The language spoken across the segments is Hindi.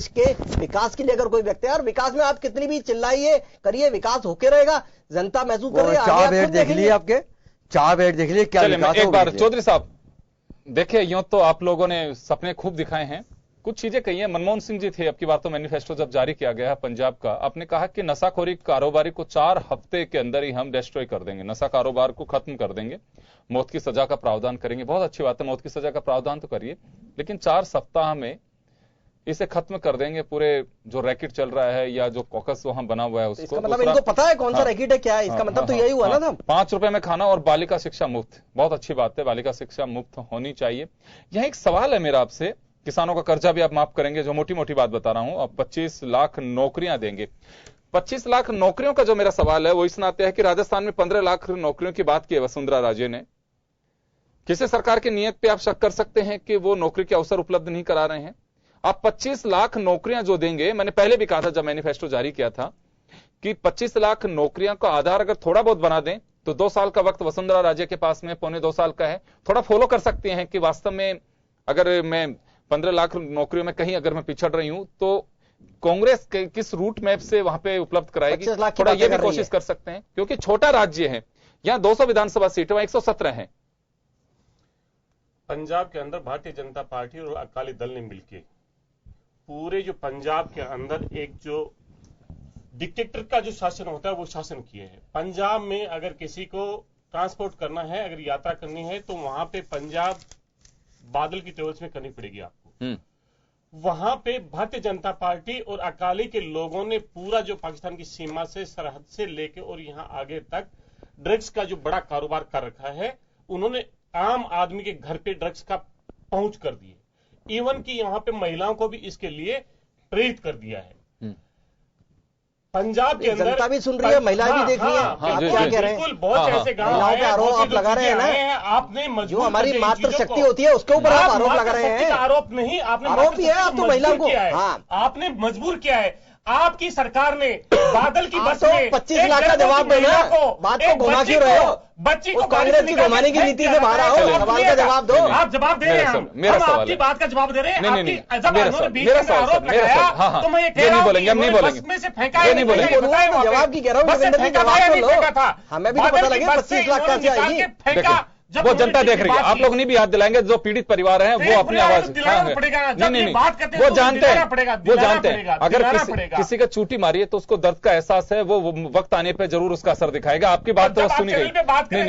के विकास के लिए अगर कोई व्यक्ति है, और विकास में आप कितनी भी चिल्लाइए करिए, विकास होके रहेगा, जनता महसूस कर रही है। चार वेट देख लिए आपके, चार वेट देख लिए क्या विकास। एक बार चौधरी साहब देखिए, यूं तो आप लोगों ने सपने खूब दिखाए हैं, कुछ चीजें कही हैं। मनमोहन सिंह जी थे, अब की बार तो मैनिफेस्टो जब जारी किया गया है पंजाब का, आपने कहा कि नशाखोरी कारोबारी को 4 हफ्ते के अंदर ही हम डिस्ट्रॉय कर देंगे, नशा कारोबार को खत्म कर देंगे, मौत की सजा का प्रावधान करेंगे। बहुत अच्छी बात है, मौत की सजा का प्रावधान तो करिए, लेकिन 4 सप्ताह में इसे खत्म कर देंगे, पूरे जो रैकेट चल रहा है या जो कॉकस वहां बना हुआ है उसको। इसका मतलब इनको पता है कौन सा रैकेट है, क्या है इसका मतलब, तो यही हुआ ना था। 5 रुपए में खाना और बालिका शिक्षा मुफ्त, बहुत अच्छी बात है, बालिका शिक्षा मुफ्त होनी चाहिए। यह एक सवाल है मेरा आपसे, किसानों का कर्जा भी आप माफ करेंगे, जो मोटी मोटी बात बता रहा हूं, अब 25 लाख नौकरियां देंगे। 25 लाख नौकरियों का जो मेरा सवाल है वो इस नाते है कि राजस्थान में 15 लाख नौकरियों की बात की है वसुंधरा राजे ने। किसी सरकार की नीयत पे आप शक कर सकते हैं कि वो नौकरी के अवसर उपलब्ध नहीं करा रहे हैं। आप 25 लाख नौकरियां जो देंगे, मैंने पहले भी कहा था जब मैनिफेस्टो जारी किया था कि 25 लाख नौकरियां का आधार अगर थोड़ा बहुत बना दें तो 2 साल का वक्त वसुंधरा राजे के पास में, पौने 2 साल का है, थोड़ा फॉलो कर सकते हैं कि वास्तव में अगर मैं 15 लाख नौकरियों में कहीं अगर मैं पिछड़ रही हूं तो कांग्रेस किस रूट मैप से वहां पे उपलब्ध कराएगी, थोड़ा ये भी कोशिश कर सकते हैं, क्योंकि छोटा राज्य है, यहां 200 विधानसभा सीटें, 117 हैं। पंजाब के अंदर भारतीय जनता पार्टी और अकाली दल ने मिलकर पूरे जो पंजाब के अंदर एक जो डिक्टेटर का जो शासन होता है वो शासन किए हैं। पंजाब में अगर किसी को ट्रांसपोर्ट करना है, अगर यात्रा करनी है, तो वहां पे पंजाब बादल की ट्रेवल्स में करनी पड़ेगी आपको। वहां पे भारतीय जनता पार्टी और अकाली के लोगों ने पूरा जो पाकिस्तान की सीमा से, सरहद से लेके और यहां आगे तक ड्रग्स का जो बड़ा कारोबार कर रखा है, उन्होंने आम आदमी के घर पे ड्रग्स का पहुंच कर दिए, इवन कि यहां पे महिलाओं को भी इसके लिए प्रेरित कर दिया है। पंजाब के अंदर जनता भी सुन रही है, महिलाएं भी देख रही हैं। आप क्या कह रहे हैं? बिल्कुल, बहुत ऐसे गांव महिलाओं पे आरोप आप लगा रहे हैं ना, आपने जो हमारी मातृ शक्ति होती है उसके ऊपर आप आरोप लगा रहे हैं। आरोप नहीं, आपने आरोप ही है, आप तो महिलाओं को आपने मजबूर किया है। आपकी सरकार ने बादल की बस में 25 लाख का जवाब देना, बात को घुमा क्यों रहे हो? बच्ची को कांग्रेस की घुमाने की नीति से बाहर आओ, सवाल का जवाब दो। आप जवाब दे रहे हैं, हम आपकी बात का जवाब दे रहे हैं। जब उन्होंने बीच में आरोप लगाया तो मैं ये कह रहा हूं कि बस में से फेंका है, नहीं बोलेंगे, जवाब की कह रहा हूं, हमें भी पता लगे 25 लाख कैसे आएगी, वो जनता देख रही है। आप लोग नहीं भी याद दिलाएंगे, जो पीड़ित परिवार हैं वो अपनी आवाज नहीं, वो जानते हैं, वो जानते हैं। अगर किसी का चूटी मारी है तो उसको दर्द का एहसास है, वो वक्त आने पे जरूर उसका असर दिखाएगा। आपकी बात तो सुनी गई।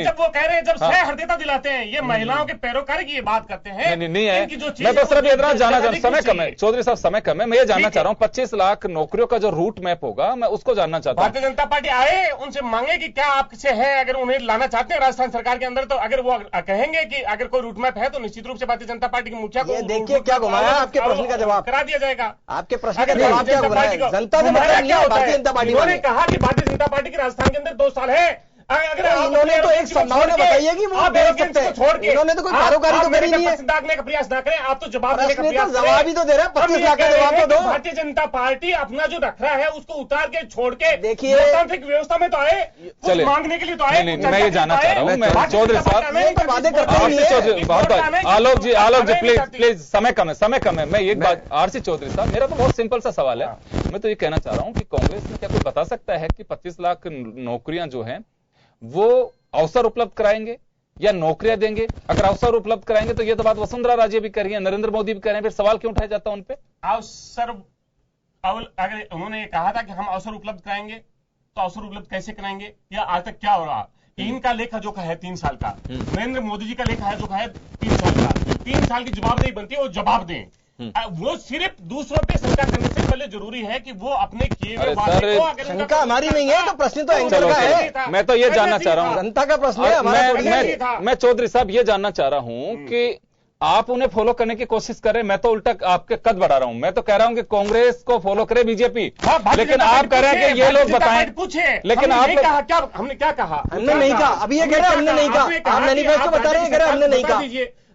जब वो कह रहे हैं, जब सह हृदयता दिलाते हैं, ये महिलाओं के पैरोकारी की ये बात करते हैं। नहीं है, मैं तो सिर्फ इतना जानना चाह रहा हूँ, समय कम है चौधरी साहब, समय कम है, मैं ये जानना चाह रहा हूँ 25 लाख नौकरियों का जो रूट मैप होगा, मैं उसको जानना चाहता हूँ। भारतीय जनता पार्टी आए, उनसे मांगे कि क्या आपसे है, अगर उन्हें लाना चाहते हैं राजस्थान सरकार के अंदर, तो अगर वो कहेंगे कि अगर कोई रूट मैप है तो निश्चित रूप से भारतीय जनता पार्टी के मुखिया को देखिए क्या घुमाया, आपके प्रश्न का जवाब करा दिया जाएगा। आपके प्रश्न का जवाब क्या घुमाया? जनता ने भारतीय जनता पार्टी ने कहा कि भारतीय जनता पार्टी के राजस्थान के अंदर 2 साल है। अगर इन्होंने तो एक संभावना बताई है कि वो दे सकते हैं, छोड़ के इन्होंने तो कोई कारोबारी तो करी नहीं है। दागने का प्रयास ना करें, आप तो जवाब देने का प्रयास, जवाब ही तो दे रहे हैं। 25 लाख का जवाब तो दो। भारतीय जनता पार्टी अपना जो रख रहा है उसको उतार के छोड़ के देखिए, लोकतांत्रिक व्यवस्था में तो आए, कुछ मांगने के लिए तो आए। मैं ये जानना चाह रहा हूँ, मैं चौधरी साहब, वादे करते बहुत आलोक जी प्लीज, समय कम है। मैं एक बात, आरसी चौधरी साहब, मेरा तो बहुत सिंपल सा सवाल है, मैं तो ये कहना चाह रहा हूँ कि कांग्रेस ने क्या कोई बता सकता है कि 25 लाख नौकरियां जो हैं वो अवसर उपलब्ध कराएंगे या नौकरियां देंगे? अगर अवसर उपलब्ध कराएंगे तो ये तो बात वसुंधरा राजे भी कर रही है, नरेंद्र मोदी भी कर रहे हैं, फिर सवाल क्यों उठाया जाता है उन पे? अवसर, अगर उन्होंने कहा था कि हम अवसर उपलब्ध कराएंगे, तो अवसर उपलब्ध कैसे कराएंगे, या आज तक क्या हो रहा? इनका लेखा जोखा है 3 साल का, नरेंद्र मोदी जी का लेखा है जोखा है 3 साल का। 3 साल की जवाबदेही बनती है, वो जवाब दें। वो सिर्फ दूसरों पे शंका करने से पहले जरूरी है कि वो अपने किए हुए वादे को, अगर शंका हमारी नहीं है तो प्रश्न तो एंकर का है। मैं तो ये जानना चाह रहा हूँ, जनता का प्रश्न है। मैं चौधरी साहब ये जानना चाह रहा हूँ कि आप उन्हें फॉलो करने की कोशिश कर रहे हैं, मैं तो उल्टा आपके कद बढ़ा रहा हूं। मैं तो कह रहा हूं कि कांग्रेस को फॉलो करे बीजेपी, लेकिन आप कह रहे हैं कि ये लोग बताएं, पूछे, लेकिन आप हमने क्या कहा? हमने नहीं कहा, अभी ये कह रहे हैं हमने नहीं कहा, आप मैनिफेस्टो बता रहे हैं, कह रहे हैं हमने नहीं कहा।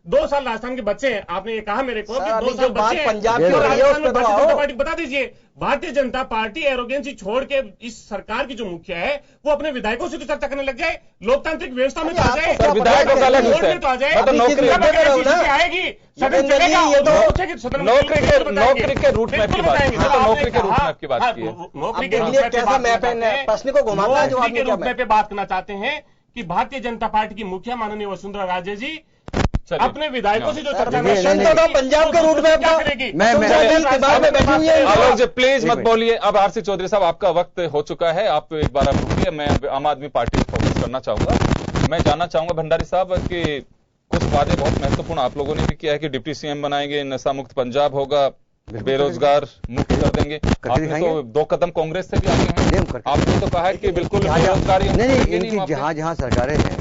2 साल राजस्थान के बच्चे हैं, आपने ये कहा मेरे को कि 2 साल बात बच्चे हैं, पंजाब तो की हो रही है, राजस्थान में उस पे तो भारतीय जनता आओ। पार्टी बता दीजिए, भारतीय जनता पार्टी एरोगेंसी छोड़ के इस सरकार की जो मुखिया है वो अपने विधायकों से तो चर्चा करने लग जाए, लोकतांत्रिक व्यवस्था में तो आ जाए, सर, विधायकों का अलग वोट है। में तो आ जाए, मतलब नौकरी आएगी, सदन चलेगा, ये तो नौकरी के रूट मैप की बात की, तो नौकरी के रूट मैप की बात की है। नौकरी अब देख लिए कैसा मैप है, प्रश्न को घुमाता है जो नौकरी के आदमी क्या रूट मैप पे बात करना चाहते हैं कि भारतीय जनता पार्टी की मुखिया माननीय वसुंधरा राजे जी चलिए। अपने विधायकों से जो चर्चा नहीं, नहीं, करना नहीं, पंजाब के रूट मैप क्या का करेगी? मैं- दिमाग में बैठी हुई है। आलोक जी प्लीज मत बोलिए। अब आरसी चौधरी साहब आपका वक्त हो चुका है, आप एक बार आप रुकिए, मैं आम आदमी पार्टी पर फोकस करना चाहूंगा। मैं जानना चाहूंगा भंडारी साहब कि कुछ वादे बहुत महत्वपूर्ण आप लोगों ने भी किया है कि डिप्टी सीएम बनाएंगे, नशा मुक्त पंजाब होगा, बेरोजगार मुक्त कर देंगे। आपने तो 2 कदम कांग्रेस से भी आगे हैं, आपने तो कहा है कि बिल्कुल बेरोजगारी नहीं, इनकी जहां जहां सरकारें हैं,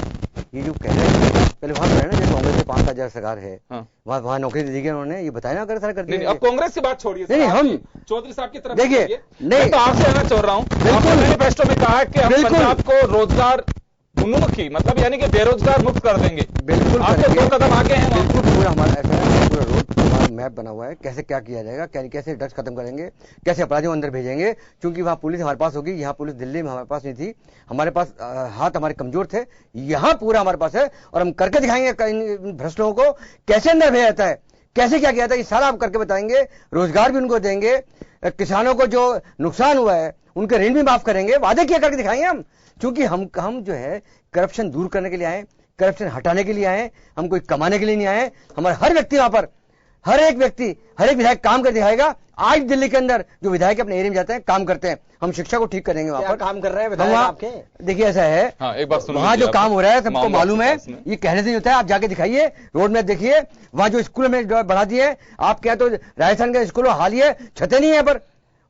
ये जो कह रहे हैं पहले वहां कह रहे ना, जैसे कांग्रेस के 5 हजार सरकार है, वहां नौकरी दे दी गई उन्होंने, ये बताया ना अगर सारा कर नहीं, दिया। अब कांग्रेस की बात छोड़िए, नहीं, हम चौधरी साहब की तरफ देखिए, नहीं तो आपसे कहना चाह रहा हूँ, बिल्कुल मैनिफेस्टो में कहा है कि हम पंजाब को रोजगार उन्मुखी, मतलब यानी कि बेरोजगार मुक्त कर देंगे। बिल्कुल आपके 2 कदम आगे हैं। बिल्कुल पूरा हमारा ऐसा है, पूरा रोड हमारा मैप बना हुआ है, कैसे क्या किया जाएगा, कैसे ड्रग्स खत्म करेंगे, कैसे अपराधियों अंदर भेजेंगे, क्योंकि वहां पुलिस हमारे पास होगी, यहाँ पुलिस दिल्ली में हमारे पास नहीं थी, हमारे पास हाथ हमारे कमजोर थे, यहाँ पूरा हमारे पास है और हम करके दिखाएंगे इन भ्रष्ट लोगों को कैसे अंदर भेजा जाता है, कैसे क्या किया जाता है, ये सारा हम करके बताएंगे। रोजगार भी उनको देंगे, किसानों को जो नुकसान हुआ है उनके ऋण भी माफ करेंगे, वादे किया करके दिखाएंगे हम, क्योंकि हम जो है करप्शन दूर करने के लिए आए, करप्शन हटाने के लिए आए, हम कोई कमाने के लिए नहीं आए। हमारा हर व्यक्ति वहां पर, हर एक व्यक्ति, हर एक विधायक काम कर दिखाएगा। आज दिल्ली के अंदर जो विधायक अपने एरिया में जाते हैं, काम करते हैं, हम शिक्षा को ठीक करेंगे वहां पर। काम कर रहे हैं विधायक आपके? देखिए ऐसा है, एक बार सुनो, वहां जो काम हो रहा है सबको मालूम है, ये कहने से नहीं होता है। आप जाके दिखाइए, रोड मैप देखिए, वहां जो स्कूल में बढ़ा दिए, आप क्या तो राजस्थान के स्कूलों हाल ही है, छतें नहीं है पर,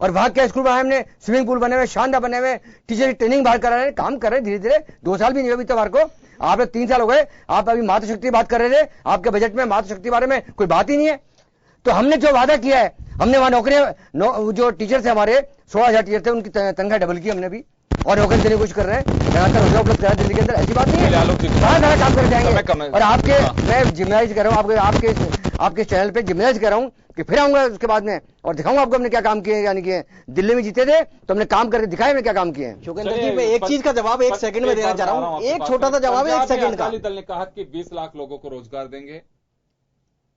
और वहां क्या स्कूल बनाए हमने, स्विमिंग पूल बने हुए, शानदार बने हुए, टीचर की ट्रेनिंग बाहर करा रहे हैं, काम कर रहे हैं धीरे धीरे। 2 साल भी नहीं हुए अभी तक को, आपने 3 साल हो गए, आप अभी मातृशक्ति की बात कर रहे थे, आपके बजट में मातृशक्ति के बारे में कोई बात ही नहीं है। तो हमने जो वादा किया है, हमने वहां नौकरियां, जो टीचर थे हमारे 16,000 टीचर थे, उनकी तनख्वाह डबल की हमने भी, और नौकरी देने की कोशिश कर रहे हैं, लगातार रोजगार उपलब्ध करा दिल्ली के अंदर, ऐसी बात नहीं है, सारा काम कर जाएंगे। और आपके मैं जिम्मेदारी कर रहा हूँ, आपके चैनल पे जिम्मेदारी कर रहा हूँ कि फिर आऊंगा उसके बाद में और दिखाऊंगा आपको हमने क्या काम किए, यानी कि दिल्ली में जीते थे तो हमने काम करके दिखाया, हमने क्या काम किए। योगेंद्र जी, मैं एक चीज का जवाब 1 सेकंड में देना चाह रहा हूँ, एक छोटा सा जवाब है 1 सेकंड का। अकाली दल ने कहा कि 20 लाख लोगों को रोजगार देंगे,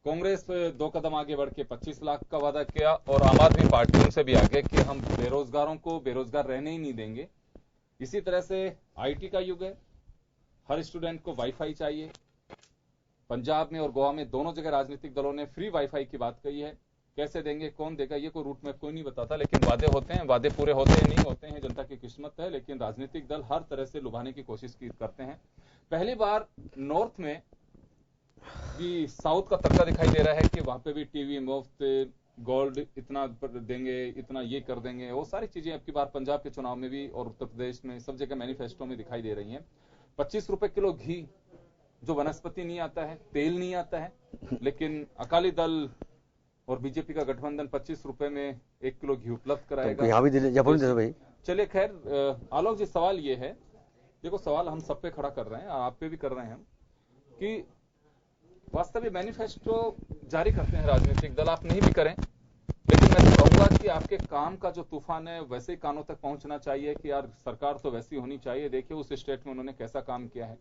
कांग्रेस 2 कदम आगे बढ़ के 25 लाख का वादा किया, और आम आदमी पार्टी उनसे भी आगे कि हम बेरोजगारों को बेरोजगार रहने ही नहीं देंगे। इसी तरह से आईटी का युग है, हर स्टूडेंट को वाईफाई चाहिए। पंजाब में और गोवा में दोनों जगह राजनीतिक दलों ने फ्री वाईफाई की बात कही है। कैसे देंगे, कौन देगा, ये कोई रूट मैप कोई नहीं बताता, लेकिन वादे होते हैं, वादे पूरे होते हैं नहीं होते हैं, जनता की किस्मत है। लेकिन राजनीतिक दल हर तरह से लुभाने की कोशिश करते हैं। पहली बार नॉर्थ में भी साउथ का तबका दिखाई दे रहा है कि वहां पे भी टीवी मुफ्त, गोल्ड इतना देंगे, इतना ये कर देंगे, वो सारी चीजें अब की बार पंजाब के चुनाव में भी और उत्तर प्रदेश में सब जगह मैनिफेस्टो में दिखाई दे रही हैं। 25 रुपए किलो घी, जो वनस्पति नहीं आता है, तेल नहीं आता है, लेकिन अकाली दल और बीजेपी का गठबंधन 25 रुपए में 1 किलो घी उपलब्ध कराएगा। यहाँ भी जयपुर दे दो भाई। चलिए खैर, आलोक जी सवाल ये है, देखो सवाल हम सब पे खड़ा कर रहे हैं, आप पे भी कर रहे हैं कि वास्तव में मैनिफेस्टो जारी करते हैं राजनीतिक दल, आप नहीं भी करें, लेकिन मैं तो कहूंगा कि आपके काम का जो तूफान है वैसे ही कानों तक पहुंचना चाहिए कि यार सरकार तो वैसी होनी चाहिए। देखिए उस स्टेट में उन्होंने कैसा काम किया है।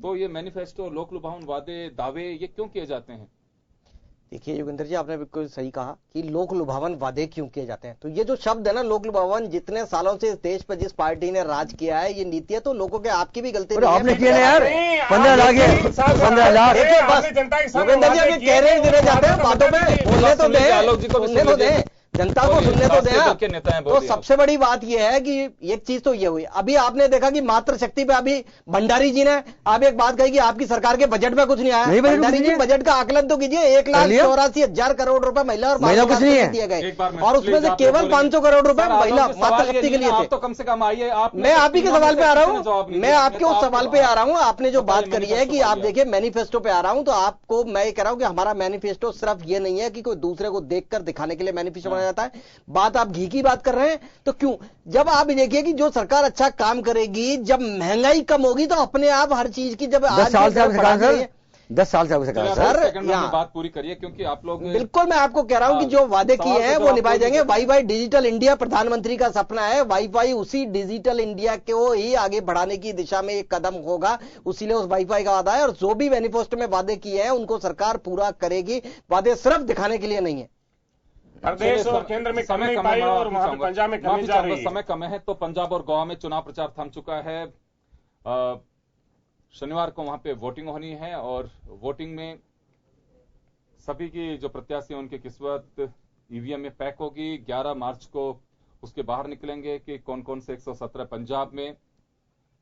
तो ये मैनिफेस्टो, लोक लुभावन वादे, दावे, ये क्यों किए जाते हैं? देखिए योगेंद्र जी, आपने बिल्कुल सही कहा कि लोक लुभावन वादे क्यों किए जाते हैं। तो ये जो शब्द है ना, लोक लुभावन, जितने सालों से इस देश पर जिस पार्टी ने राज किया है, ये नीति है, तो लोगों के आपकी भी गलती नहीं है। आपने किया ना यार, 15 लाख है, 15 लाख। देखिए बस योगेंद्र जी, अभी कह रहे देने जाते हैं बातों पे, बोलने तो दें, सुनने तो दें, जनता को सुनने तो दें। तो सबसे बड़ी बात यह है कि एक चीज तो ये हुई, अभी आपने देखा कि मातृशक्ति पे अभी भंडारी जी ने आप एक बात कही कि आपकी सरकार के बजट में कुछ नहीं आया। भंडारी जी बजट का आकलन तो कीजिए, 1,84,000 करोड़ रुपए महिला और बाल विकास के लिए दिए गए, और उसमें से केवल 500 करोड़ रुपए महिला मातृशक्ति के लिए थे। तो कम से कम आइए, मैं आप ही के सवाल पे आ रहा हूँ, मैं आपके उस सवाल पे आ रहा हूँ। आपने जो बात करी है कि आप देखिए मैनिफेस्टो पे आ रहा हूँ, तो आपको मैं ये कह रहा हूँ कि हमारा मैनिफेस्टो सिर्फ ये नहीं है कि कोई दूसरे को देखकर दिखाने के लिए मैनिफेस्टो बनाया जाता है। बात आप घी की बात कर रहे हैं, तो क्यों, जब आप देखिए कि जो सरकार अच्छा काम करेगी, जब महंगाई कम होगी, तो अपने आप हर चीज की, जब 10 साल से 10 साल से हो सका सर। बात पूरी करिए, क्योंकि आप लोग बिल्कुल, मैं आपको कह रहा हूं कि जो वादे किए हैं वो निभाए जाएंगे। वाईफाई डिजिटल इंडिया प्रधानमंत्री का सपना है। वाईफाई उसी डिजिटल इंडिया को ही आगे बढ़ाने की दिशा में एक कदम होगा, उसीलिए उस वाईफाई का वादा है। और जो भी मैनिफेस्टो में वादे किए हैं उनको सरकार पूरा करेगी। वादे सिर्फ दिखाने के लिए नहीं है। प्रदेश और केंद्र में कमी पाई और वहां पे पंजाब में कमी जा रही है। समय कम है, तो पंजाब और गोवा में चुनाव प्रचार थम चुका है। शनिवार को वहां पे वोटिंग होनी है और वोटिंग में सभी की जो प्रत्याशी हैं उनकी किस्मत ईवीएम में पैक होगी। 11 मार्च को उसके बाहर निकलेंगे कि कौन कौन से 117 पंजाब में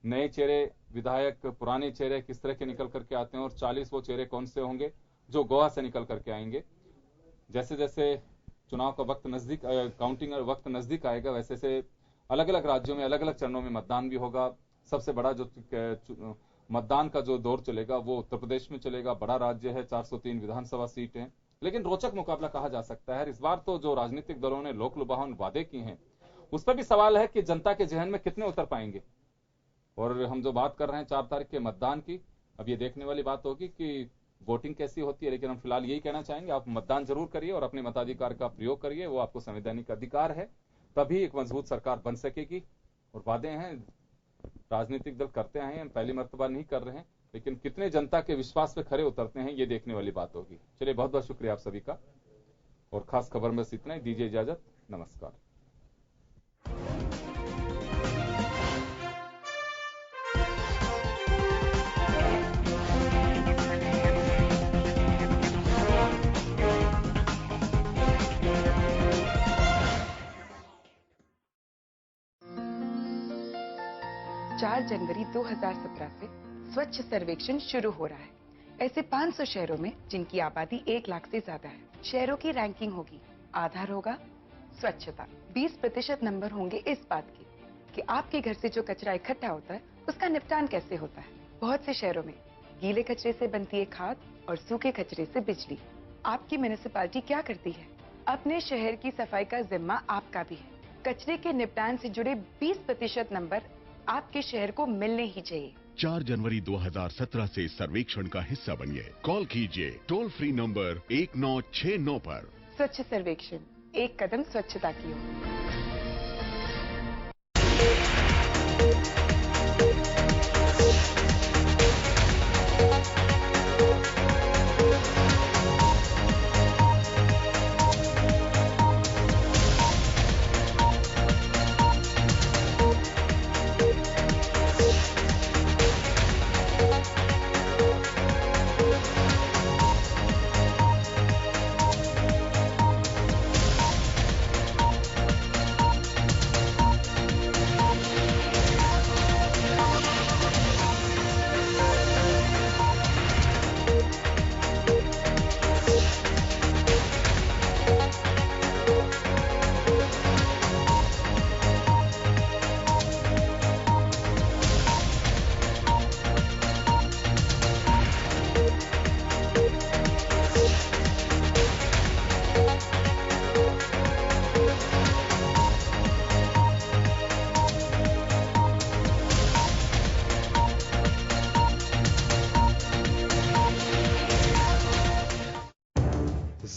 नए चेहरे, विधायक, पुराने चेहरे किस तरह के निकल करके आते हैं और 40 वो चेहरे कौन से होंगे जो गोवा से निकल करके आएंगे। जैसे जैसे चुनाव का वक्त नजदीक, काउंटिंग वक्त नजदीक आएगा, वैसे से अलग अलग राज्यों में अलग अलग चरणों में मतदान भी होगा। सबसे बड़ा जो मतदान का जो दौर चलेगा वो उत्तर प्रदेश में चलेगा। बड़ा राज्य है, 403 विधानसभा सीट है, लेकिन रोचक मुकाबला कहा जा सकता है। इस बार तो जो राजनीतिक दलों ने लोक लुभावन वादे किए हैं उस पर भी सवाल है कि जनता के जहन में कितने उतर पाएंगे। और हम जो बात कर रहे हैं 4 तारीख के मतदान की, अब ये देखने वाली बात होगी कि वोटिंग कैसी होती है। लेकिन हम फिलहाल यही कहना चाहेंगे, आप मतदान जरूर करिए और अपने मताधिकार का प्रयोग करिए, वो आपको संवैधानिक अधिकार है। तभी एक मजबूत सरकार बन सकेगी। और वादे हैं राजनीतिक दल करते आए हैं, पहली मर्तबा नहीं कर रहे हैं, लेकिन कितने जनता के विश्वास पे खरे उतरते हैं ये देखने वाली बात होगी। चलिए, बहुत बहुत शुक्रिया आप सभी का, और खास खबर में इतना ही। दीजिए इजाजत, नमस्कार। जनवरी 2017 से स्वच्छ सर्वेक्षण शुरू हो रहा है। ऐसे 500 शहरों में जिनकी आबादी 1 लाख से ज्यादा है, शहरों की रैंकिंग होगी। आधार होगा स्वच्छता। 20% नंबर होंगे इस बात के कि आपके घर से जो कचरा इकट्ठा होता है उसका निपटान कैसे होता है। बहुत से शहरों में गीले कचरे से बनती है खाद और सूखे कचरे से बिजली। आपकी म्युनिसिपैलिटी क्या करती है? अपने शहर की सफाई का जिम्मा आपका भी है। कचरे के निपटान से जुड़े 20% नंबर आपके शहर को मिलने ही चाहिए। 4 जनवरी 2017 से सर्वेक्षण का हिस्सा बनिए। कॉल कीजिए टोल फ्री नंबर 1969 पर। स्वच्छ सर्वेक्षण, एक कदम स्वच्छता की ओर।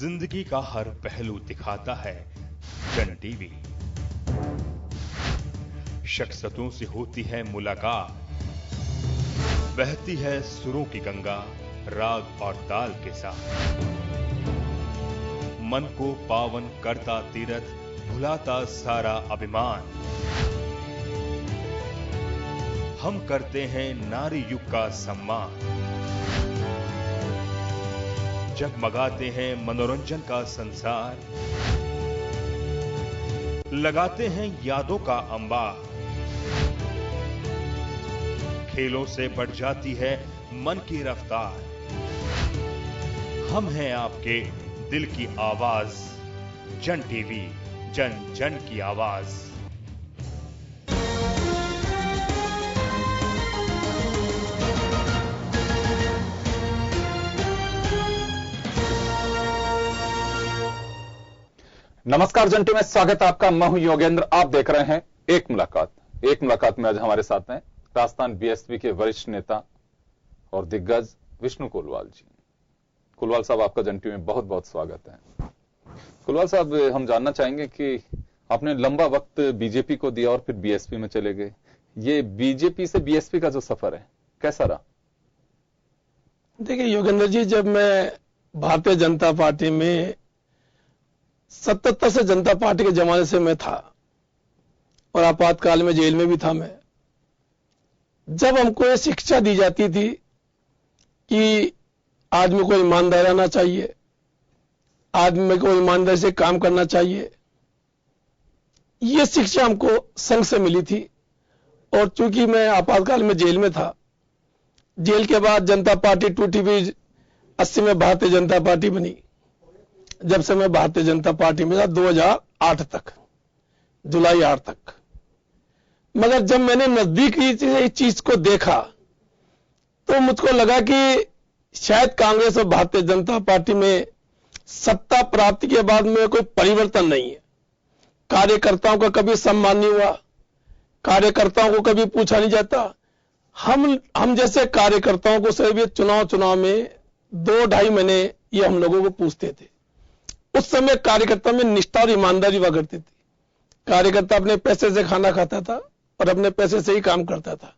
जिंदगी का हर पहलू दिखाता है जन टीवी। शख्सियतों से होती है मुलाकात, बहती है सुरों की गंगा राग और ताल के साथ। मन को पावन करता तीरथ, भुलाता सारा अभिमान। हम करते हैं नारी युग का सम्मान। जगमगाते हैं मनोरंजन का संसार, लगाते हैं यादों का अंबार। खेलों से बढ़ जाती है मन की रफ्तार। हम हैं आपके दिल की आवाज, जन टीवी, जन जन की आवाज। नमस्कार, जन टीवी में स्वागत है आपका। मैं हूं योगेंद्र, आप देख रहे हैं एक मुलाकात। एक मुलाकात में आज हमारे साथ हैं राजस्थान बीएसपी के वरिष्ठ नेता और दिग्गज विष्णु कोलवाल जी। कोलवाल साहब, आपका जंटी में बहुत बहुत स्वागत है। कोलवाल साहब, हम जानना चाहेंगे कि आपने लंबा वक्त बीजेपी को दिया और फिर बीएसपी में चले गए। ये बीजेपी से बीएसपी का जो सफर है कैसा रहा? देखिए योगेंद्र जी, जब मैं भारतीय जनता पार्टी में 77 से जनता पार्टी के जमाने से मैं था और आपातकाल में जेल में भी था मैं, जब हमको ये शिक्षा दी जाती थी कि आदमी को ईमानदार रहना चाहिए, आदमी को ईमानदारी से काम करना चाहिए, ये शिक्षा हमको संघ से मिली थी। और चूंकि मैं आपातकाल में जेल में था, जेल के बाद जनता पार्टी टूटी भी 80 में भारतीय जनता पार्टी बनी। जब से मैं भारतीय जनता पार्टी में था 2008 तक, जुलाई 8 तक। मगर जब मैंने नजदीक इस चीज को देखा तो मुझको लगा कि शायद कांग्रेस और भारतीय जनता पार्टी में सत्ता प्राप्ति के बाद में कोई परिवर्तन नहीं है। कार्यकर्ताओं का कभी सम्मान नहीं हुआ, कार्यकर्ताओं को कभी पूछा नहीं जाता। हम जैसे कार्यकर्ताओं को सिर्फ ये चुनाव में 2-2.5 महीने ये हम लोगों को पूछते थे। उस समय कार्यकर्ता में निष्ठा और ईमानदारी हुआ करती थी। कार्यकर्ता अपने पैसे से खाना खाता था और अपने पैसे से ही काम करता था।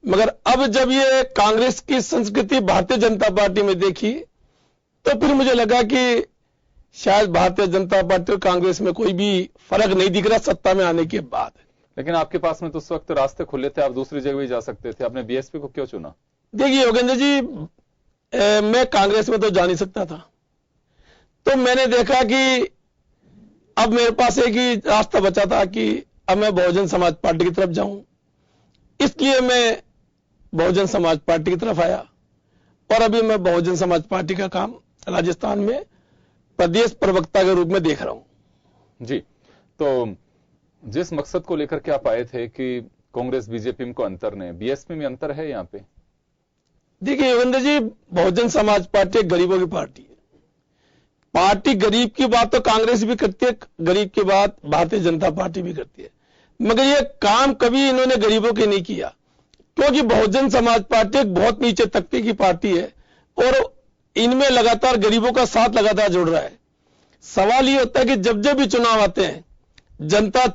मगर अब जब ये कांग्रेस की संस्कृति भारतीय जनता पार्टी में देखी तो फिर मुझे लगा कि शायद भारतीय जनता पार्टी और कांग्रेस में कोई भी फर्क नहीं दिख रहा सत्ता में आने के बाद। लेकिन आपके पास में तो उस वक्त रास्ते खुले थे, आप दूसरी जगह भी जा सकते थे, आपने बीएसपी को क्यों चुना? देखिए योगेंद्र जी, मैं कांग्रेस में तो जा नहीं सकता था, तो मैंने देखा कि अब मेरे पास एक ही रास्ता बचा था कि अब मैं बहुजन समाज पार्टी की तरफ जाऊं। इसलिए मैं बहुजन समाज पार्टी की तरफ आया और अभी मैं बहुजन समाज पार्टी का काम राजस्थान में प्रदेश प्रवक्ता के रूप में देख रहा हूं। जी, तो जिस मकसद को लेकर के आप आए थे कि कांग्रेस बीजेपी में को अंतर नहीं, बीएसपी में अंतर है यहाँ पे? देखिए योगेंद्र जी, बहुजन समाज पार्टी एक गरीबों की पार्टी है। पार्टी गरीब की बात तो कांग्रेस भी करती है, गरीब की बात भारतीय जनता पार्टी भी करती है, मगर ये काम कभी इन्होंने गरीबों के नहीं किया, क्योंकि बहुजन समाज पार्टी एक बहुत नीचे तबके की पार्टी है और इनमें लगातार गरीबों का साथ लगातार जुड़ रहा है। सवाल ये होता है कि जब जब भी चुनाव आते हैं, जनता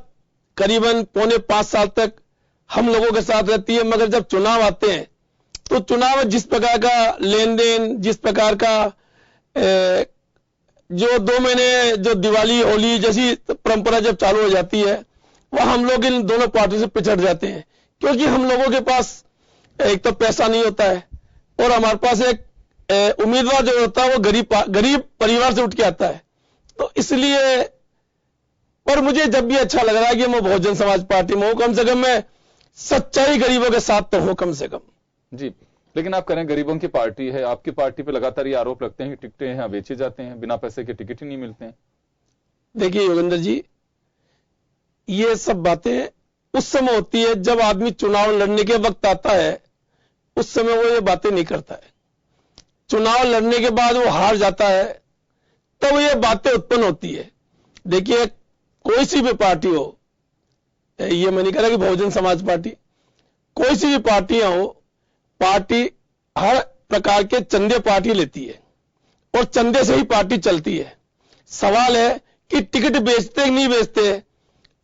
करीबन 4.5 साल तक हम लोगों के साथ रहती है, मगर जब चुनाव आते हैं तो चुनाव में जिस प्रकार का लेन देन, जिस प्रकार का जो 2 महीने जो दिवाली होली जैसी परंपरा जब चालू हो जाती है, वह हम लोग इन दोनों पार्टियों से पिछड़ जाते हैं, क्योंकि हम लोगों के पास एक तो पैसा नहीं होता है और हमारे पास एक उम्मीदवार जो होता है वो गरीब परिवार से उठ के आता है। तो इसलिए, पर मुझे जब भी अच्छा लग रहा है कि मैं बहुजन समाज पार्टी में हूं, कम से कम मैं सच्चाई गरीबों के साथ तो हूं कम से कम। जी, लेकिन आप करें गरीबों की पार्टी है, आपकी पार्टी पे लगातार ये आरोप लगते हैं कि टिकटें यहाँ बेचे जाते हैं, बिना पैसे के टिकट ही नहीं मिलते हैं। देखिए योगेंद्र जी, ये सब बातें उस समय होती है जब आदमी चुनाव लड़ने के वक्त आता है, उस समय वो ये बातें नहीं करता है। चुनाव लड़ने के बाद वो हार जाता है तब ये बातें उत्पन्न होती है। देखिए कोई सी भी पार्टी हो, ये मैं नहीं कह रहा कि बहुजन समाज पार्टी, कोई सी भी पार्टियां हो, पार्टी हर प्रकार के चंदे पार्टी लेती है और चंदे से ही पार्टी चलती है। सवाल है कि टिकट बेचते कि नहीं बेचते।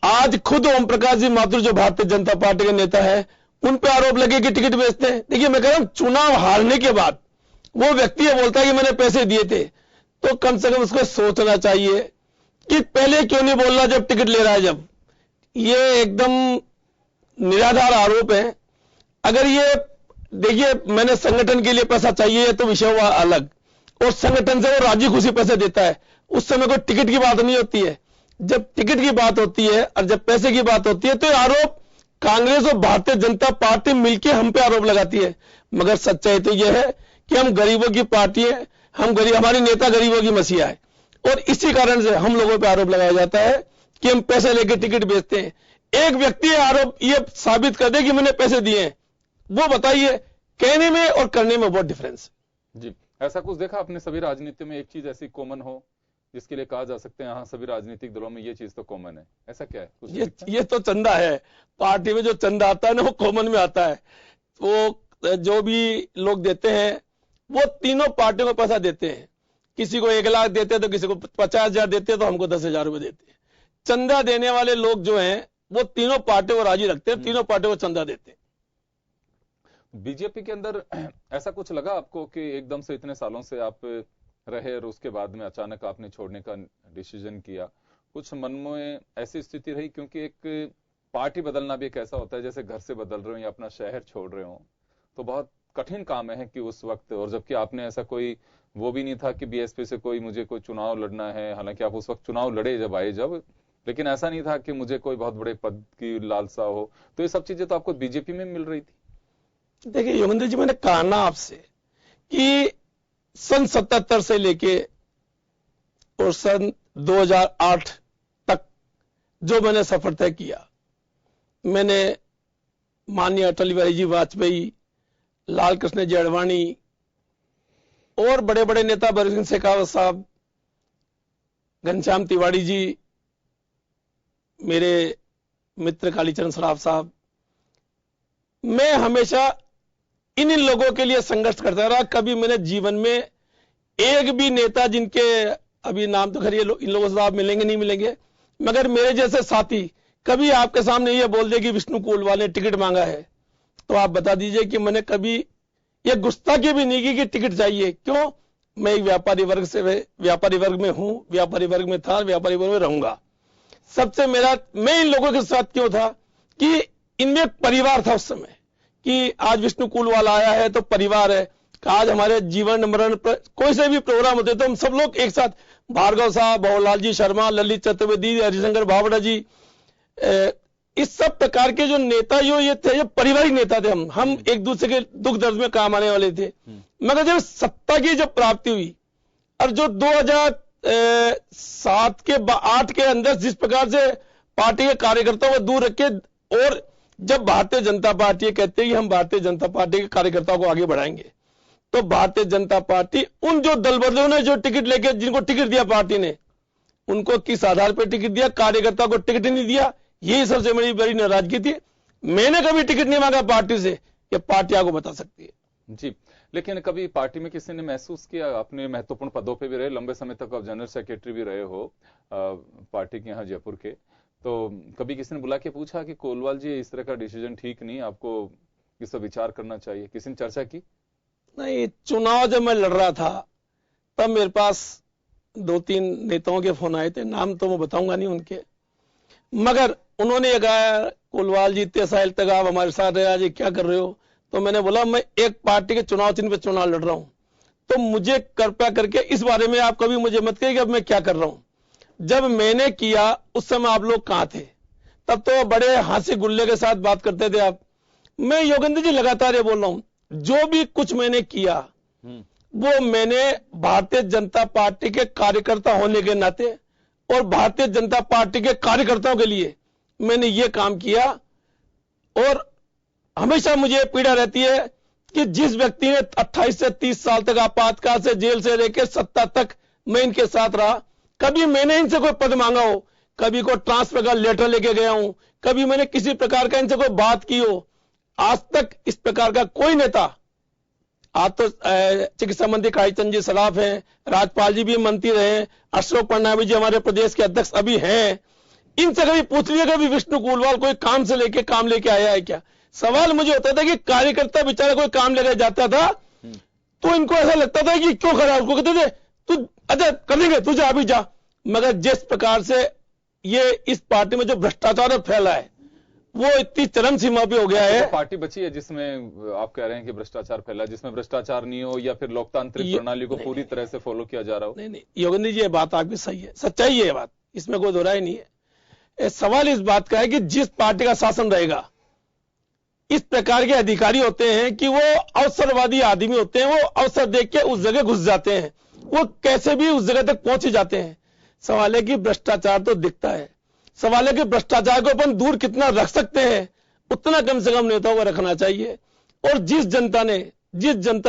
आज खुद ओम प्रकाश जी माथुर जो भारतीय जनता पार्टी के नेता है, उन पे आरोप लगे कि टिकट बेचते हैं। देखिए मैं कह रहा हूं, चुनाव हारने के बाद वो व्यक्ति ये बोलता है कि मैंने पैसे दिए थे, तो कम से कम उसको सोचना चाहिए कि पहले क्यों नहीं बोल रहा जब टिकट ले रहा है। जब ये एकदम निराधार आरोप है। अगर ये देखिए, मैंने संगठन के लिए पैसा चाहिए तो विषय हुआ अलग, और संगठन से वो राजी खुशी पैसे देता है, उस समय कोई टिकट की बात नहीं होती है। जब टिकट की बात होती है और जब पैसे की बात होती है तो आरोप कांग्रेस और भारतीय जनता पार्टी मिलकर हम पे आरोप लगाती है। मगर सच्चाई तो यह है कि हम गरीबों की पार्टी है, हमारी नेता गरीबों की मसीहा है, और इसी कारण से हम लोगों पे आरोप लगाया जाता है कि हम पैसे लेकर टिकट बेचते हैं। एक व्यक्ति आरोप ये साबित कर दे कि मैंने पैसे दिए हैं, वो बताइए, कहने में और करने में बहुत डिफरेंस है। जी, ऐसा कुछ देखा आपने सभी राजनीति में, एक चीज ऐसी कॉमन हो जिसके लिए कहा जा सकते हैं हाँ सभी राजनीतिक दलों में ये चीज तो कॉमन है, ऐसा क्या है? ये तो चंदा है। पार्टी में जो चंदा आता है ना वो कॉमन में आता है। वो जो भी लोग देते हैं वो तीनों पार्टियों को पैसा देते हैं। किसी को 1 लाख देते हैं तो किसी को 50,000 देते हैं तो हमको 10,000 रुपए देते हैं। चंदा देने वाले लोग जो हैं वो तीनों पार्टियों को राजी रखते हैं, तीनों पार्टियों को चंदा देते हैं। बीजेपी के अंदर ऐसा कुछ लगा आपको कि एकदम से इतने सालों से आप रहे और उसके बाद में अचानक आपने छोड़ने का डिसीजन किया, कुछ मन में ऐसी स्थिति रही? क्योंकि एक पार्टी बदलना भी एक ऐसा होता है जैसे घर से बदल रहे हो या अपना शहर छोड़ रहे हो, तो बहुत कठिन काम है कि उस वक्त, और जबकि आपने ऐसा कोई वो भी नहीं था कि बीएसपी से मुझे कोई चुनाव लड़ना है, हालांकि आप उस वक्त चुनाव लड़े जब आए, लेकिन ऐसा नहीं था कि मुझे कोई बहुत बड़े पद की लालसा हो। तो ये सब चीजें तो आपको बीजेपी में मिल रही थी। देखिए योगेंद्र जी, मैंने कहा ना आपसे कि सन 77 से लेके और सन 2008 तक जो मैंने सफर तय किया, मैंने माननीय अटल बिहारी जी वाजपेयी, लाल कृष्ण जी अडवाणी और बड़े बड़े नेता भगत सिंह शेखावत साहब, घनश्याम तिवारी जी, मेरे मित्र कालीचरण सराफ साहब, मैं हमेशा इन लोगों के लिए संघर्ष करता रहा। कभी मैंने जीवन में एक भी नेता, जिनके अभी नाम तो खैर इन लोगों से आप मिलेंगे नहीं मिलेंगे, मगर मेरे जैसे साथी कभी आपके सामने ये बोल दे कि विष्णु कोलवाल ने टिकट मांगा है तो आप बता दीजिए कि मैंने कभी ये गुस्ताखी भी नहीं की कि टिकट चाहिए। क्यों? मैं एक व्यापारी वर्ग में हूं, व्यापारी वर्ग में था, व्यापारी वर्ग में रहूंगा। सबसे मैं इन लोगों के साथ क्यों था कि इनमें एक परिवार था उस समय, कि आज विष्णु कोलवाल आया है तो परिवार है। आज हमारे जीवन मरण पर कोई से भी प्रोग्राम होते तो हम सब लोग एक साथ, भार्गव साहब, भवलाल जी शर्मा, ललित चतुर्वेदी, हरिशंकर भावड़ा जी, इस सब प्रकार के जो नेता ये थे, जो पारिवारिक नेता थे, हम एक दूसरे के दुख दर्द में काम आने वाले थे। मगर जब सत्ता की जब प्राप्ति हुई और जो 2007 के 8 के अंदर जिस प्रकार से पार्टी के कार्यकर्ताओं को दूर रखे, और जब भारतीय जनता पार्टी कहते हैं कि हम भारतीय जनता पार्टी के कार्यकर्ताओं को आगे बढ़ाएंगे, तो भारतीय जनता पार्टी उन जो दल बदलों ने जो टिकट लेके, जिनको टिकट दिया पार्टी ने, उनको किस आधार पर टिकट दिया? कार्यकर्ता को टिकट नहीं दिया। यही सबसे बड़ी नाराजगी थी। मैंने कभी टिकट नहीं मांगा पार्टी से, ये पार्टी आपको बता सकती है जी। लेकिन कभी पार्टी में किसी ने महसूस किया, अपने महत्वपूर्ण पदों पे भी रहे, लंबे समय तक आप जनरल सेक्रेटरी भी रहे हो पार्टी के यहाँ जयपुर के, तो कभी किसी ने बुला के पूछा कि कोलवाल जी इस तरह का डिसीजन ठीक नहीं, आपको इस पर विचार करना चाहिए? किसी ने चर्चा की? नहीं, चुनाव जब मैं लड़ रहा था तब मेरे पास 2-3 नेताओं के फोन आए थे, नाम तो मैं बताऊंगा नहीं उनके, मगर उन्होंने ये कहा कोलवाल जी इतने साल तक आप हमारे साथ रहे, आज क्या कर रहे हो? तो मैंने बोला मैं एक पार्टी के चुनाव चिन्ह पे चुनाव लड़ रहा हूं, तो मुझे कृपया करके इस बारे में आप कभी मुझे मत कहिए कि अब मैं क्या कर रहा हूं। जब मैंने किया उस समय आप लोग कहां थे? तब तो बड़े हास्य गुल्ले के साथ बात करते थे आप। मैं योगेंद्र जी लगातार ये बोल रहा हूं, जो भी कुछ मैंने किया वो मैंने भारतीय जनता पार्टी के कार्यकर्ता होने के नाते और भारतीय जनता पार्टी के कार्यकर्ताओं के लिए मैंने ये काम किया। और हमेशा मुझे पीड़ा रहती है कि जिस व्यक्ति ने 28 से 30 साल तक आपातकाल से जेल से लेकर सत्ता तक मैं इनके साथ रहा, कभी मैंने इनसे कोई पद मांगा हो, कभी कोई ट्रांसफर का लेटर लेके गया हूं, कभी मैंने किसी प्रकार का इनसे कोई बात की हो, आज तक इस प्रकार का कोई नेता, आज तो चिकित्सा मंत्री कालीचंद जी सराफ हैं, राजपाल जी भी मंत्री रहे, अशोक फडणवीस जी हमारे प्रदेश के अध्यक्ष अभी हैं, इनसे कभी पूछ लिया कभी विष्णु कोलवाल कोई काम लेके आया है क्या? सवाल मुझे होता था कि कार्यकर्ता बेचारा कोई काम लेकर जाता था तो इनको ऐसा लगता था कि क्यों खड़ा, उसको कहते थे तू अच्छा कर देंगे, तुझे अभी जा। मगर जिस प्रकार से ये इस पार्टी में जो भ्रष्टाचार फैला है वो इतनी चरम सीमा पे हो गया है। तो पार्टी बची है जिसमें आप कह रहे हैं कि भ्रष्टाचार फैला, जिसमें भ्रष्टाचार नहीं हो या फिर लोकतांत्रिक प्रणाली को पूरी तरह से फॉलो किया जा रहा हो? नहीं, योगेंद्र जी ये बात आपकी सही है, सच्चाई है ये बात, इसमें कोई दोहराई नहीं है। सवाल इस बात का है कि जिस पार्टी का शासन रहेगा, इस प्रकार के अधिकारी होते हैं कि वो अवसरवादी आदमी होते हैं, वो अवसर देख के उस जगह घुस जाते हैं, वो कैसे भी उस जगह तक पहुंच जाते हैं। सवाल है कि भ्रष्टाचार तो दिखता है, सवाल है कि भ्रष्टाचार को अपन दूर कितना रख सकते हैं, उतना कम से कम नेताओं को रखना चाहिए। और जिस जनता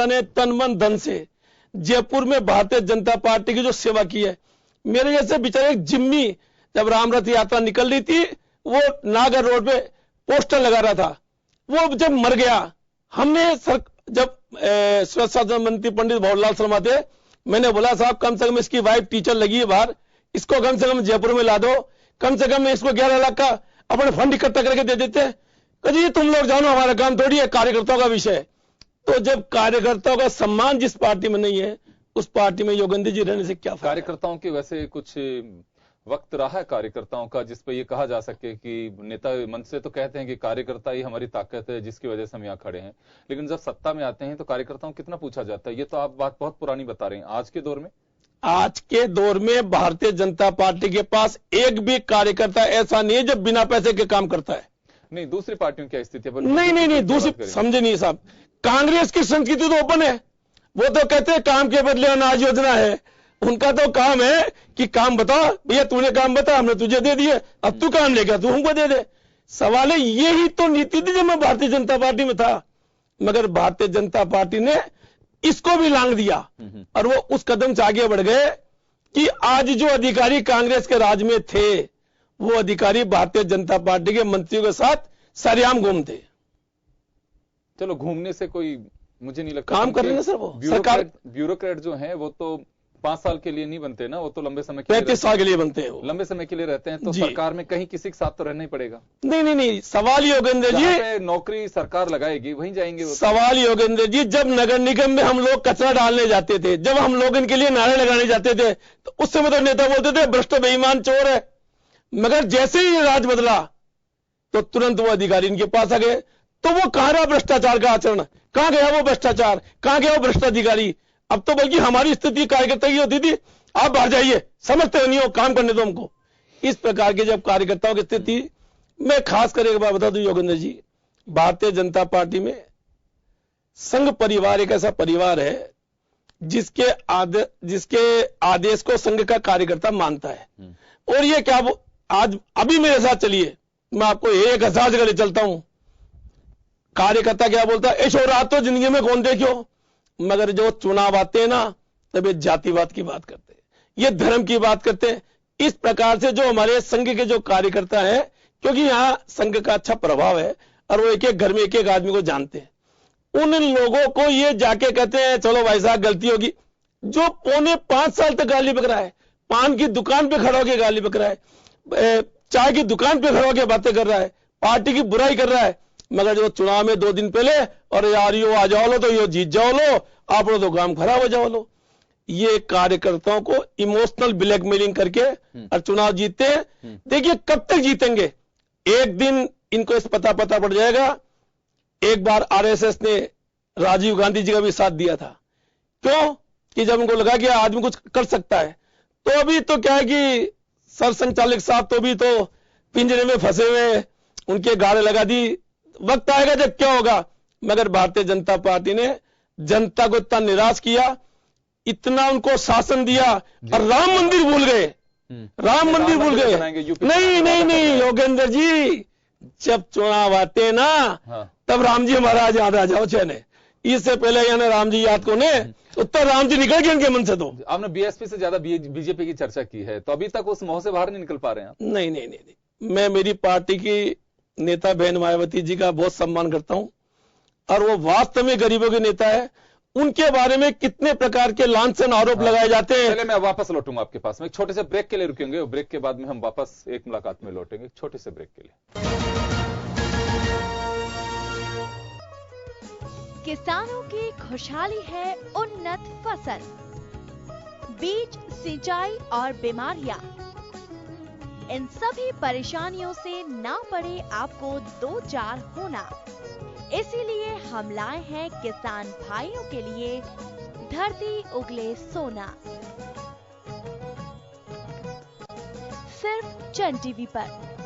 ने तन मन धन से जयपुर में भारतीय जनता पार्टी की जो सेवा की है, मेरे जैसे बेचारे एक जिम्मी जब रामरथ यात्रा निकल रही थी, वो नागर रोड पे पोस्टर लगा रहा था, वो जब मर गया, हमने जब स्वच्छता मंत्री पंडित भंवरलाल शर्मा थे, मैंने बोला साहब कम से कम इसकी वाइफ टीचर लगी है बाहर, इसको कम से कम जयपुर में ला दो, कम से कम इसको 11 लाख का अपने फंड इकट्ठा करके दे देते हैं। जी तुम लोग जानो, हमारा काम थोड़ी है, कार्यकर्ताओं का विषय है। तो जब कार्यकर्ताओं का सम्मान जिस पार्टी में नहीं है, उस पार्टी में योगेंद्र जी रहने से क्या फायदा? कार्यकर्ताओं के वैसे कुछ वक्त रहा है कार्यकर्ताओं का जिस पे ये कहा जा सके कि नेता मंच से तो कहते हैं कि कार्यकर्ता ही हमारी ताकत है जिसकी वजह से हम यहाँ खड़े हैं, लेकिन जब सत्ता में आते हैं तो कार्यकर्ताओं कितना पूछा जाता है? ये तो आप बात बहुत पुरानी बता रहे हैं। आज के दौर में, आज के दौर में भारतीय जनता पार्टी के पास एक भी कार्यकर्ता ऐसा नहीं है जो बिना पैसे के काम करता है। नहीं, दूसरी पार्टियों की स्थिति है? नहीं, दूसरी समझे नहीं साहब। कांग्रेस की संस्कृति तो ओपन है, वो तो कहते हैं काम के बदले अनाज योजना है। उनका तो काम है कि काम बता भैया, तूने काम बता, हमने तुझे दे दिए, अब तू काम लेकर तू हमको दे दे। सवाल है, यही तो नीति थी जब मैं भारतीय जनता पार्टी में था, मगर भारतीय जनता पार्टी ने इसको भी लांग दिया और वो उस कदम से आगे बढ़ गए कि आज जो अधिकारी कांग्रेस के राज में थे, वो अधिकारी भारतीय जनता पार्टी के मंत्रियों के साथ सरेआम घूमते। चलो, घूमने से कोई मुझे नहीं लगता काम कर रहे हैं सर। वो सरकार ब्यूरोक्रेट जो है वो तो 5 साल के लिए नहीं बनते ना, वो तो लंबे समय के 35 साल के लिए बनते हैं, लंबे समय के लिए रहते हैं। तो सरकार में कहीं किसी के साथ तो रहना ही पड़ेगा। नहीं, सवाल योगेंद्र जी, नौकरी सरकार लगाएगी वहीं जाएंगे वो। सवाल योगेंद्र जी, जब नगर निगम में हम लोग कचरा डालने जाते थे, जब हम लोग इनके लिए नारे लगाने जाते थे, तो उस समय तो नेता बोलते थे भ्रष्ट बेईमान चोर है, मगर जैसे ही राज बदला तो तुरंत वो अधिकारी इनके पास आ गए। तो वो कहां रहा भ्रष्टाचार का आचरण? कहां गया वो भ्रष्टाचार? कहां गया वो भ्रष्ट अधिकारी? अब तो बल्कि हमारी स्थिति कार्यकर्ता की होती थी, आप बाहर जाइए, समझते नहीं हो, काम करने दो हमको। इस प्रकार के जब कार्यकर्ताओं की स्थिति, मैं खास कर एक बात बता दूं योगेंद्र जी, भारतीय जनता पार्टी में संघ परिवार एक ऐसा परिवार है जिसके आदेश को संघ का कार्यकर्ता मानता है। और ये क्या, आज अभी मेरे साथ चलिए, मैं आपको 1000 जगह ले चलता हूं। कार्यकर्ता क्या बोलता है, ऐशो रात तो जिंदगी में कौन देखो, मगर जो चुनाव आते हैं ना, तब ये जातिवाद की बात करते हैं, ये धर्म की बात करते हैं। इस प्रकार से जो हमारे संघ के जो कार्यकर्ता हैं, क्योंकि यहां संघ का अच्छा प्रभाव है और वो एक एक घर में एक एक आदमी को जानते हैं, उन लोगों को ये जाके कहते हैं चलो भाई साहब गलती होगी। जो पौने 5 साल तक गाली बक रहा है, पान की दुकान पे खड़ा होकर गाली बक रहा है, चाय की दुकान पे खड़ा होकर बातें कर रहा है, पार्टी की बुराई कर रहा है, मगर जो चुनाव में 2 दिन पहले और यार यो आ जाओ लो तो यो जीत जाओ लो, आप लोग तो काम खराब हो जाओ लो, ये कार्यकर्ताओं को इमोशनल ब्लैकमेलिंग करके और चुनाव जीतते हैं। देखिए कब तक जीतेंगे, एक दिन इनको इस पता पड़ जाएगा। एक बार आरएसएस ने राजीव गांधी जी का भी साथ दिया था, क्यों कि जब उनको लगा कि आदमी कुछ कर सकता है। तो अभी तो क्या है कि सरसंघचालक साहब तो भी तो पिंजरे में फंसे हुए, उनके गाड़े लगा दी, वक्त आएगा जब क्या होगा। मगर भारतीय जनता पार्टी ने जनता को इतना निराश किया, इतना उनको शासन दिया और राम मंदिर भूल गए, राम मंदिर भूल गए। नहीं योगेंद्र जी, जब चुनाव आते ना तब राम जी महाराज याद आ जाओ चैने, इससे पहले यानी राम जी याद को ने उत्तर राम जी निकल गए उनके मन से। तो आपने बीएसपी से ज्यादा बीजेपी की चर्चा की है, तो अभी तक उस मोह से बाहर नहीं निकल पा रहे हैं आप? नहीं, मैं मेरी पार्टी की नेता बहन मायावती जी का बहुत सम्मान करता हूं और वो वास्तव में गरीबों के नेता है। उनके बारे में कितने प्रकार के लांछन आरोप लगाए जाते हैं। चलिए मैं वापस लौटूंगा आपके पास में, एक छोटे से ब्रेक के लिए रुकेंगे, ब्रेक के बाद में हम वापस एक मुलाकात में लौटेंगे, छोटे से ब्रेक के लिए। किसानों की खुशहाली है उन्नत फसल, बीज, सिंचाई और बीमारियां, इन सभी परेशानियों से ना पड़े आपको 2-4 होना। इसीलिए हम लाए हैं किसान भाइयों के लिए धरती उगले सोना, सिर्फ जन टीवी पर।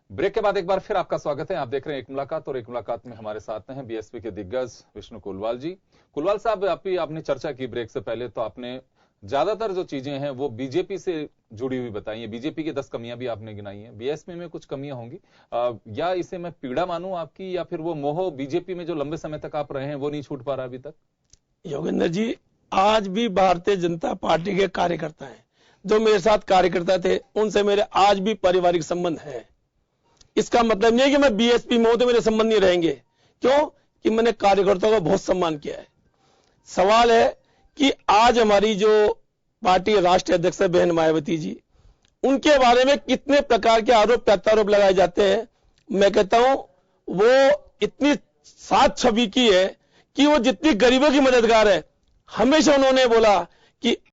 ब्रेक के बाद एक बार फिर आपका स्वागत है। आप देख रहे हैं एक मुलाकात, और एक मुलाकात में हमारे साथ हैं बीएसपी के दिग्गज विष्णु कुलवाल जी। कुलवाल साहब, आपने चर्चा की ब्रेक से पहले, तो आपने ज्यादातर जो चीजें हैं वो बीजेपी से जुड़ी हुई बताई है, बीजेपी की 10 कमियां भी आपने गिनाई हैं, बीएसपी में कुछ कमियां होंगी, या इसे मैं पीड़ा मानूं आपकी, या फिर वो मोह बीजेपी में जो लंबे समय तक आप रहे हैं वो नहीं छूट पा रहा अभी तक? योगेंद्र जी, आज भी भारतीय जनता पार्टी के कार्यकर्ता हैं, जो मेरे साथ कार्यकर्ता थे, उनसे मेरे आज भी पारिवारिक संबंध है। इसका मतलब नहीं है कि मैं बीएसपी में हूं तो मेरे संबंध नहीं रहेंगे। क्यों? कि मैंने कार्यकर्ताओं का बहुत सम्मान किया है। सवाल है कि आज हमारी जो पार्टी राष्ट्रीय अध्यक्ष बहन मायावती जी, उनके बारे में कितने प्रकार के आरोप प्रत्यारोप लगाए जाते हैं। मैं कहता हूं वो इतनी सात छवि की है कि वो जितनी गरीबों की मददगार है, हमेशा उन्होंने बोला कि